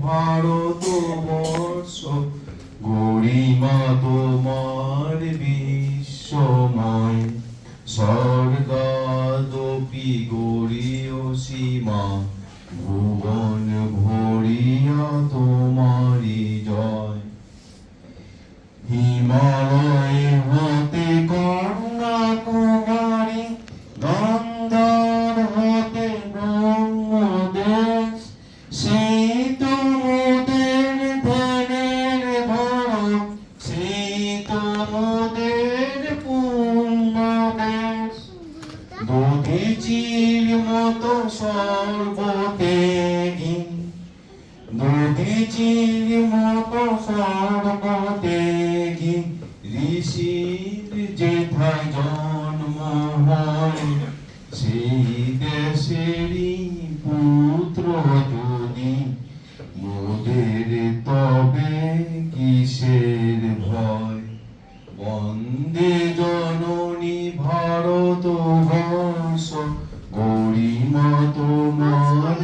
ভারতবর্ষ গরিমা তোমার বিশ্বময়, স্বর্গাদপি গরীয় সীমা, ভুবন ভরিয়া তোমারি জয়। হিমালয় হতে কন্যাকুমারী, গন্ধার হতে ব্রহ্মদেশ, সেই তোমাদের ধ্যানের ধরন, সেই তোমাদের পুণ্যদেশ। দধিচির মতো সর্বত্যাগী, দধিচির মতো সর্বত্যাগী, ঋষির যেথায় জন্ম হয়, সেই দেশেরই পুত্র যদি, মোদের তবে কিসের ভয়। বন্দে জননী ভারতবর্ষ, গরিমা তোমার